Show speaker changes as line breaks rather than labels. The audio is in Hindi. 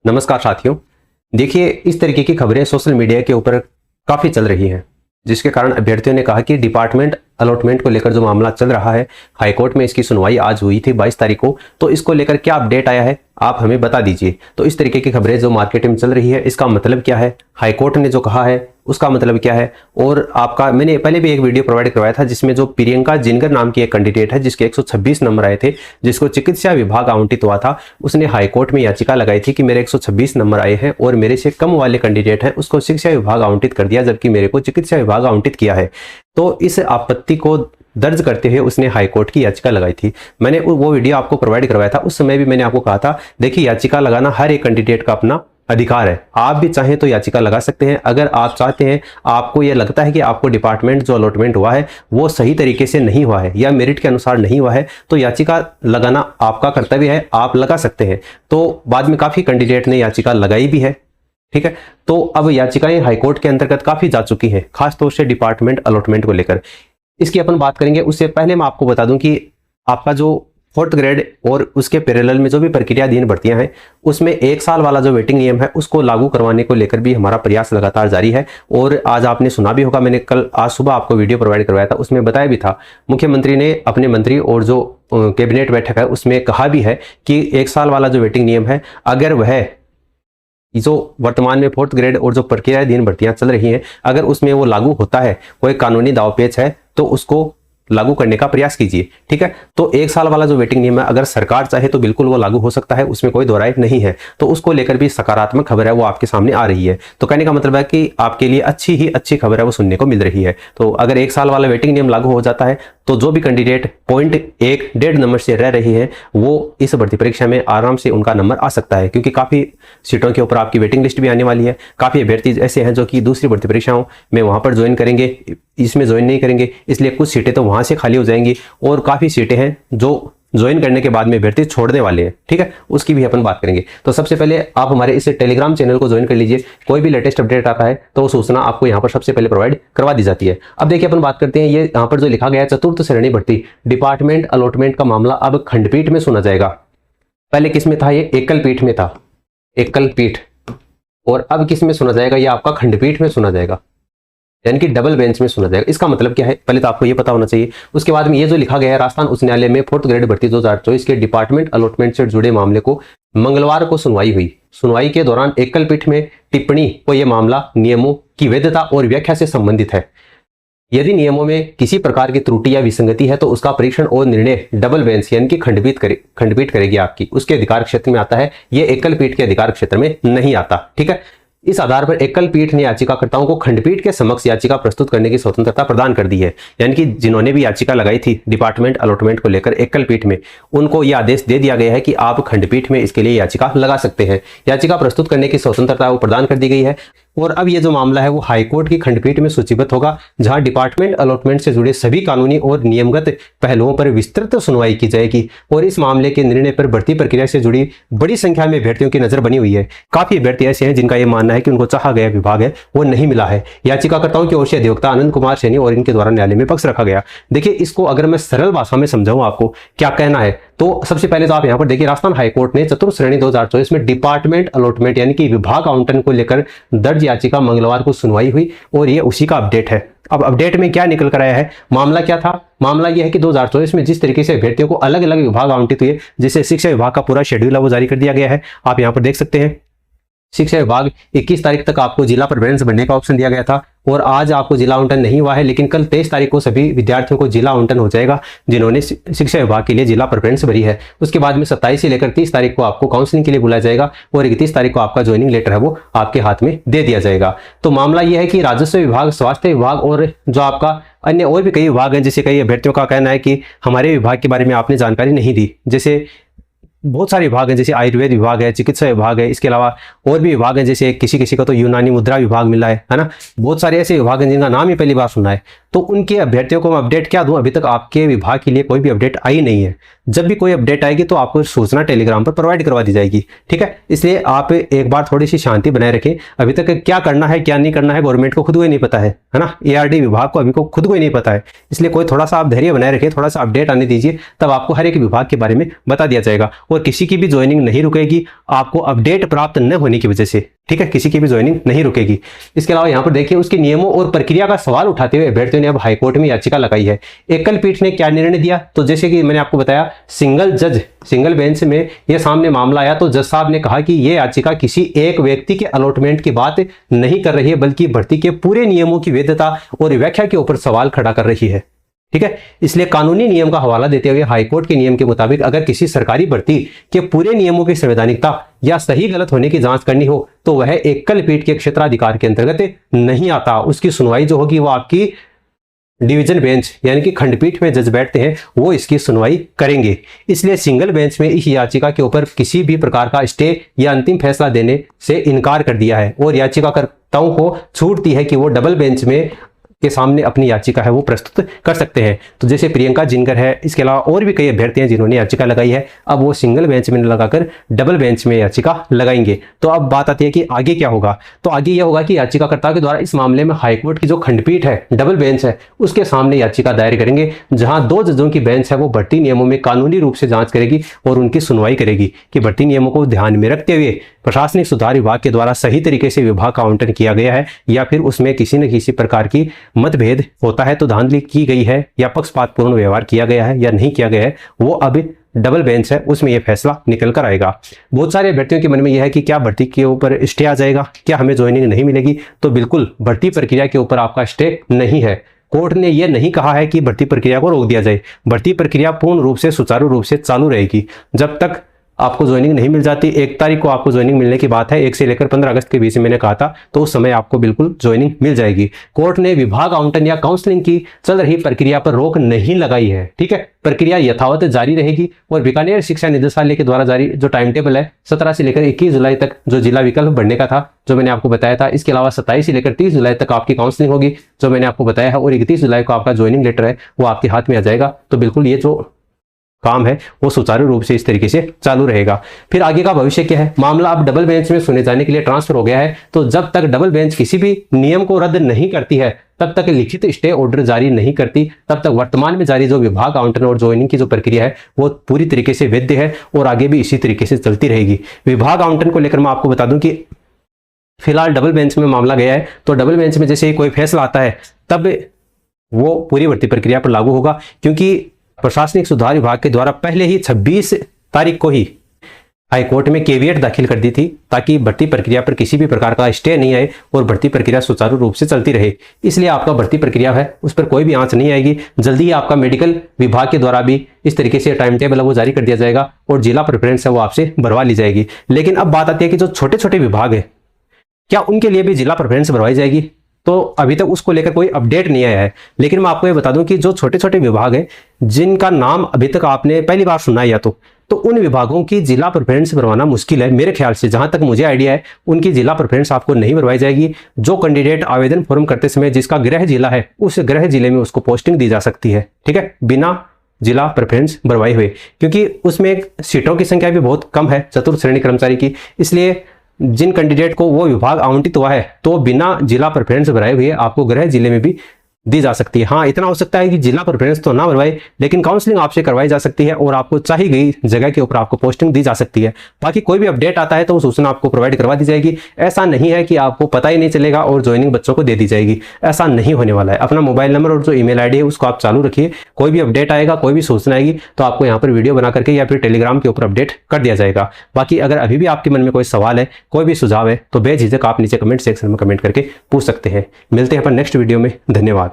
नमस्कार साथियों। देखिए, इस तरीके की खबरें सोशल मीडिया के ऊपर काफ़ी चल रही हैं, जिसके कारण अभ्यर्थियों ने कहा कि डिपार्टमेंट अलॉटमेंट को लेकर जो मामला चल रहा है, हाईकोर्ट में इसकी सुनवाई आज हुई थी 22 तारीख को, तो इसको लेकर क्या अपडेट आया है आप हमें बता दीजिए। तो इस तरीके की खबरें जो मार्केट में चल रही है, इसका मतलब क्या है, हाईकोर्ट ने जो कहा है उसका मतलब क्या है। और आपका मैंने पहले भी एक वीडियो प्रोवाइड करवाया था जिसमें जो प्रियंका जिनगर नाम की एक कैंडिडेट है जिसके 126 नंबर आए थे, जिसको चिकित्सा विभाग आवंटित हुआ था, उसने हाईकोर्ट में याचिका लगाई थी कि मेरे 126 नंबर आए हैं और मेरे से कम वाले कैंडिडेट है उसको शिक्षा विभाग आवंटित कर दिया, जबकि मेरे को चिकित्सा विभाग आवंटित किया है। तो इस आपत्ति को दर्ज करते हुए उसने हाईकोर्ट की याचिका लगाई थी। मैंने वो वीडियो आपको प्रोवाइड करवाया था, उस समय भी मैंने आपको कहा था देखिए, याचिका लगाना हर एक कैंडिडेट का अपना अधिकार है, आप भी चाहें तो याचिका लगा सकते हैं। अगर आप चाहते हैं, आपको यह लगता है कि आपको डिपार्टमेंट जो अलॉटमेंट हुआ है वो सही तरीके से नहीं हुआ है या मेरिट के अनुसार नहीं हुआ है, तो याचिका लगाना आपका कर्तव्य है, आप लगा सकते हैं। तो बाद में काफ़ी कैंडिडेट ने याचिका लगाई भी है, ठीक है। तो अब याचिकाएं हाईकोर्ट के अंतर्गत काफ़ी जा चुकी हैं, खासतौर से डिपार्टमेंट अलॉटमेंट को लेकर। इसकी अपन बात करेंगे, उससे पहले मैं आपको बता दूं कि आपका जो 4th ग्रेड और उसके पैरेलल में जो भी प्रक्रियाधीन भर्तियां हैं, उसमें 1 साल वाला जो वेटिंग नियम है उसको लागू करवाने को लेकर भी हमारा प्रयास लगातार जारी है। और आज आपने सुना भी होगा, मैंने आज सुबह आपको वीडियो प्रोवाइड करवाया था, उसमें बताया भी था, मुख्यमंत्री ने अपने मंत्री और जो कैबिनेट बैठक है उसमें कहा भी है कि 1 साल वाला जो वेटिंग नियम है, अगर वह जो वर्तमान में 4th ग्रेड और जो प्रक्रियाधीन भर्तियां चल रही हैं, अगर उसमें वो लागू होता है, कोई कानूनी दावपेच है, तो उसको लागू करने का प्रयास कीजिए, ठीक है। तो 1 साल वाला जो वेटिंग नियम है, अगर सरकार चाहे तो बिल्कुल वो लागू हो सकता है, उसमें कोई दो राय नहीं है। तो उसको लेकर भी सकारात्मक खबर है वो आपके सामने आ रही है। तो कहने का मतलब है कि आपके लिए अच्छी खबर है वो सुनने को मिल रही है। तो अगर 1 साल वाला वेटिंग नियम लागू हो जाता है तो जो भी कैंडिडेट 0.1-1.5 नंबर से रह रही है वो इस भर्ती परीक्षा में आराम से उनका नंबर आ सकता है, क्योंकि काफ़ी सीटों के ऊपर आपकी वेटिंग लिस्ट भी आने वाली है। काफ़ी अभ्यर्थी ऐसे हैं जो कि दूसरी भर्ती परीक्षाओं में वहाँ पर ज्वाइन करेंगे, इसमें ज्वाइन नहीं करेंगे, इसलिए कुछ सीटें तो वहाँ से खाली हो जाएंगी और काफ़ी सीटें हैं जो ज्वाइन करने के बाद में अभ्यर्थी छोड़ने वाले हैं, ठीक है। उसकी भी अपन बात करेंगे। तो सबसे पहले आप हमारे इस टेलीग्राम चैनल को ज्वाइन कर लीजिए, कोई भी लेटेस्ट अपडेट आता है तो वो सूचना आपको यहाँ पर सबसे पहले प्रोवाइड करवा दी जाती है। अब देखिए, अपन बात करते हैं, ये यहाँ पर जो लिखा गया है 4th श्रेणी भर्ती डिपार्टमेंट अलॉटमेंट का मामला अब खंडपीठ में सुना जाएगा। पहले किस में था, ये एकल पीठ में था, एकल पीठ, और अब किस में सुना जाएगा, ये आपका खंडपीठ में सुना जाएगा, यानी कि डबल बेंच में सुना जाएगा। इसका मतलब क्या है, पहले तो आपको ये पता होना चाहिए। उसके बाद में ये जो लिखा गया है, राजस्थान उच्च न्यायालय में 4th ग्रेड भर्ती 2024 के डिपार्टमेंट अलॉटमेंट से जुड़े मामले को मंगलवार को सुनवाई हुई। सुनवाई के दौरान एकल पीठ में टिप्पणी को यह मामला नियमों की वैधता और व्याख्या से संबंधित है। यदि नियमों में किसी प्रकार की त्रुटि या विसंगति है तो उसका परीक्षण और निर्णय डबल बेंच यानी कि खंडपीठ करेगी आपकी, उसके अधिकार क्षेत्र में आता है, ये एकल पीठ के अधिकार क्षेत्र में नहीं आता, ठीक है। इस आधार पर एकल पीठ ने याचिकाकर्ताओं को खंडपीठ के समक्ष याचिका प्रस्तुत करने की स्वतंत्रता प्रदान कर दी है। यानी कि जिन्होंने भी याचिका लगाई थी डिपार्टमेंट अलॉटमेंट को लेकर एकल पीठ में, उनको यह आदेश दे दिया गया है कि आप खंडपीठ में इसके लिए याचिका लगा सकते हैं। याचिका प्रस्तुत करने की स्वतंत्रता वो प्रदान कर दी गई है। और अब ये जो मामला है वो हाईकोर्ट की खंडपीठ में सूचीबद्ध होगा, जहां डिपार्टमेंट अलॉटमेंट से जुड़े सभी कानूनी और नियमगत पहलुओं पर विस्तृत सुनवाई की जाएगी। और इस मामले के निर्णय पर भर्ती प्रक्रिया से जुड़ी बड़ी संख्या में अभ्यर्थियों की नजर बनी हुई है। काफी अभ्यर्थी ऐसे हैं जिनका यह मानना है कि उनको चाहा गया विभाग है वो नहीं मिला है। याचिकाकर्ताओं की ओर से अधिवक्ता आनंद कुमार सैनी और इनके द्वारा न्यायालय में पक्ष रखा गया। देखिए, इसको अगर मैं सरल भाषा में समझाऊं आपको क्या कहना है, तो सबसे पहले तो आप यहाँ पर देखिए, राजस्थान हाईकोर्ट ने 4th श्रेणी 2024 में डिपार्टमेंट अलॉटमेंट यानी कि विभाग आवंटन को लेकर दर्ज याचिका मंगलवार को सुनवाई हुई और ये उसी का अपडेट है। अब अपडेट में क्या निकल कर आया है, मामला क्या था, मामला यह है कि 2024 में जिस तरीके से अभ्यर्थियों को अलग अलग विभाग आवंटित हुए, जिसे शिक्षा विभाग का पूरा शेड्यूल है वो जारी कर दिया गया है। आप यहाँ पर देख सकते हैं, शिक्षा विभाग 21 तारीख तक आपको जिला प्रेफरेंस बनने का ऑप्शन दिया गया था और आज आपको जिला आवंटन नहीं हुआ है, लेकिन कल 23 तारीख को सभी विद्यार्थियों को जिला आवंटन हो जाएगा जिन्होंने शिक्षा विभाग के लिए जिला प्रेफरेंस भरी है। उसके बाद में 27 से लेकर 30 तारीख को आपको काउंसलिंग के लिए बुलाया जाएगा और 31 तारीख को आपका ज्वाइनिंग लेटर है वो आपके हाथ में दे दिया जाएगा। तो मामला यह है कि राजस्व विभाग, स्वास्थ्य विभाग और जो आपका अन्य और भी कई विभाग हैं, जैसे कई अभ्यर्थियों का कहना है कि हमारे विभाग के बारे में आपने जानकारी नहीं दी। जैसे बहुत सारे विभाग हैं, जैसे आयुर्वेद विभाग है, चिकित्सा विभाग है, इसके अलावा और भी विभाग हैं, जैसे किसी को तो यूनानी मुद्रा विभाग मिला है ना। बहुत सारे ऐसे विभाग हैं जिनका नाम ही पहली बार सुना है। तो उनके अभ्यर्थियों को मैं अपडेट क्या दूं, अभी तक आपके विभाग के लिए कोई भी अपडेट आई नहीं है। जब भी कोई अपडेट आएगी तो आपको सूचना टेलीग्राम पर प्रोवाइड करवा दी जाएगी, ठीक है। इसलिए आप एक बार थोड़ी सी शांति बनाए रखें। अभी तक क्या करना है क्या नहीं करना है गवर्नमेंट को खुद को ही नहीं पता है ना, ARD विभाग को अभी को खुद को ही नहीं पता है। इसलिए कोई थोड़ा सा आप धैर्य बनाए रखें, थोड़ा सा अपडेट आने दीजिए, तब आपको हर एक विभाग के बारे में बता दिया जाएगा। और किसी की भी ज्वाइनिंग नहीं रुकेगी आपको अपडेट प्राप्त न होने की वजह से। ठीक है, किसी की भी ज्वाइनिंग नहीं रुकेगी। इसके अलावा यहाँ पर देखिए उसके नियमों और प्रक्रिया का सवाल उठाते हुए अभ्यर्थियों ने अब हाईकोर्ट में याचिका लगाई है। एकल पीठ ने क्या निर्णय दिया, तो जैसे कि मैंने आपको बताया सिंगल बेंच में यह सामने मामला आया तो जज साहब ने कहा कि यह याचिका किसी एक व्यक्ति के अलॉटमेंट की बात नहीं कर रही है बल्कि भर्ती के पूरे नियमों की वैधता और व्याख्या के ऊपर सवाल खड़ा कर रही है। ठीक है, इसलिए कानूनी नियम का हवाला देते हुए हाईकोर्ट के नियम के मुताबिक अगर किसी सरकारी भर्ती के पूरे नियमों की संवैधानिकता या सही गलत होने की जांच करनी हो तो वह एकल पीठ के क्षेत्राधिकार के अंतर्गत नहीं आता। उसकी सुनवाई जो होगी वो आपकी डिवीजन बेंच यानी कि खंडपीठ में जज बैठते हैं वो इसकी सुनवाई करेंगे। इसलिए सिंगल बेंच में इस याचिका के ऊपर किसी भी प्रकार का स्टे या अंतिम फैसला देने से इनकार कर दिया है और याचिकाकर्ताओं को छूट दी है कि वो डबल बेंच में के सामने अपनी याचिका है वो प्रस्तुत कर सकते हैं। तो जैसे प्रियंका जिनकर है, इसके अलावा और भी कई अभ्यर्थी हैं जिन्होंने याचिका लगाई है, अब वो सिंगल बेंच में लगाकर डबल बेंच में याचिका लगाएंगे। तो अब बात आती है कि आगे क्या होगा, तो आगे यह होगा कि याचिकाकर्ता के द्वारा इस मामले में हाईकोर्ट की जो खंडपीठ है डबल बेंच है उसके सामने याचिका दायर करेंगे, जहां 2 जजों की बेंच है वो भर्ती नियमों में कानूनी रूप से जांच करेगी और उनकी सुनवाई करेगी कि भर्ती नियमों को ध्यान में रखते हुए प्रशासनिक सुधार विभाग के द्वारा सही तरीके से विभाग का आवंटन किया गया है या फिर उसमें किसी न किसी प्रकार की मतभेद होता है तो धांधली की गई है या पक्षपातपूर्ण व्यवहार किया गया है या नहीं किया गया है, वो अब डबल बेंच है उसमें यह फैसला निकल कर आएगा। बहुत सारे अभ्यर्थियों के मन में यह है कि क्या भर्ती के ऊपर स्टे आ जाएगा, क्या हमें ज्वाइनिंग नहीं मिलेगी, तो बिल्कुल भर्ती प्रक्रिया के ऊपर आपका स्टे नहीं है। कोर्ट ने यह नहीं कहा है कि भर्ती प्रक्रिया को रोक दिया जाए, भर्ती प्रक्रिया पूर्ण रूप से सुचारू रूप से चालू रहेगी जब तक आपको ज्वाइनिंग नहीं मिल जाती। 1 तारीख को आपको ज्वाइनिंग मिलने की बात है, 1 से लेकर 15 अगस्त के बीच में मैंने कहा था, तो उस समय आपको बिल्कुल ज्वाइनिंग मिल जाएगी। कोर्ट ने विभाग आवंटन या काउंसलिंग की चल रही प्रक्रिया पर रोक नहीं लगाई है। ठीक है, प्रक्रिया यथावत जारी रहेगी और बीकानेर शिक्षा निदेशालय के द्वारा जारी जो टाइम टेबल है 17 से लेकर 21 जुलाई तक जो जिला विकल्प बढ़ने का था जो मैंने आपको बताया था, इसके अलावा 27 से लेकर 30 जुलाई तक आपकी काउंसलिंग होगी जो मैंने आपको बताया है, और 31 जुलाई को आपका ज्वाइनिंग लेटर है वो आपके हाथ में आ जाएगा। तो बिल्कुल ये जो काम है वो सुचारू रूप से इस तरीके से चालू रहेगा। फिर आगे का भविष्य क्या है, मामला अब डबल बेंच में सुने जाने के लिए ट्रांसफर हो गया है, तो जब तक डबल बेंच किसी भी नियम को रद्द नहीं करती है तब तक लिखित स्टे ऑर्डर जारी नहीं करती, तब तक वर्तमान में जारी जो विभाग आवंटन और ज्वाइनिंग की जो प्रक्रिया है वो पूरी तरीके से वैध है और आगे भी इसी तरीके से चलती रहेगी। विभाग आवंटन को लेकर मैं आपको बता दूं कि फिलहाल डबल बेंच में मामला गया है, तो डबल बेंच में जैसे ही कोई फैसला आता है तब वो पूरी भर्ती प्रक्रिया पर लागू होगा, क्योंकि प्रशासनिक सुधार विभाग के द्वारा पहले ही 26 तारीख को ही हाईकोर्ट में केवियट दाखिल कर दी थी ताकि भर्ती प्रक्रिया पर किसी भी प्रकार का स्टे नहीं आए और भर्ती प्रक्रिया सुचारू रूप से चलती रहे। इसलिए आपका भर्ती प्रक्रिया है उस पर कोई भी आंच नहीं आएगी। जल्दी ही आपका मेडिकल विभाग के द्वारा भी इस तरीके से टाइम टेबल है वो जारी कर दिया जाएगा और जिला प्रेफरेंस है वो आपसे भरवा ली जाएगी। लेकिन अब बात आती है कि जो छोटे छोटे विभाग है क्या उनके लिए भी जिला प्रेफरेंस भरवाई जाएगी, तो अभी तक उसको लेकर कोई अपडेट नहीं आया है। लेकिन मैं आपको ये बता दूं कि जो छोटे छोटे विभाग हैं जिनका नाम अभी तक आपने पहली बार सुना है या तो उन विभागों की जिला प्रेफरेंस भरवाना मुश्किल है। मेरे ख्याल से जहां तक मुझे आइडिया है उनकी जिला प्रेफरेंस आपको नहीं भरवाई जाएगी। जो कैंडिडेट आवेदन फॉर्म करते समय जिसका गृह जिला है उस गृह जिले में उसको पोस्टिंग दी जा सकती है, ठीक है, बिना जिला प्रेफरेंस भरवाए हुए, क्योंकि उसमें सीटों की संख्या भी बहुत कम है चतुर्थ श्रेणी कर्मचारी की। इसलिए जिन कैंडिडेट को वो विभाग आवंटित हुआ है तो बिना जिला प्रेफरेंस भराए हुए आपको गृह जिले में भी दी जा सकती है। हाँ, इतना हो सकता है कि जिला प्रेफरेंस तो ना भरवाए लेकिन काउंसलिंग आपसे करवाई जा सकती है और आपको चाही गई जगह के ऊपर आपको पोस्टिंग दी जा सकती है। बाकी कोई भी अपडेट आता है तो वो सूचना आपको प्रोवाइड करवा दी जाएगी। ऐसा नहीं है कि आपको पता ही नहीं चलेगा और ज्वाइनिंग बच्चों को दे दी जाएगी, ऐसा नहीं होने वाला है। अपना मोबाइल नंबर और जो ईमेल आईडी है उसको आप चालू रखिए। कोई भी अपडेट आएगा, कोई भी सूचना आएगी तो आपको यहाँ पर वीडियो बना करके या फिर टेलीग्राम के ऊपर अपडेट कर दिया जाएगा। बाकी अगर अभी भी आपके मन में कोई सवाल है, कोई भी सुझाव है तो बेझिझक आप नीचे कमेंट सेक्शन में कमेंट करके पूछ सकते हैं। मिलते हैं अपन नेक्स्ट वीडियो में। धन्यवाद।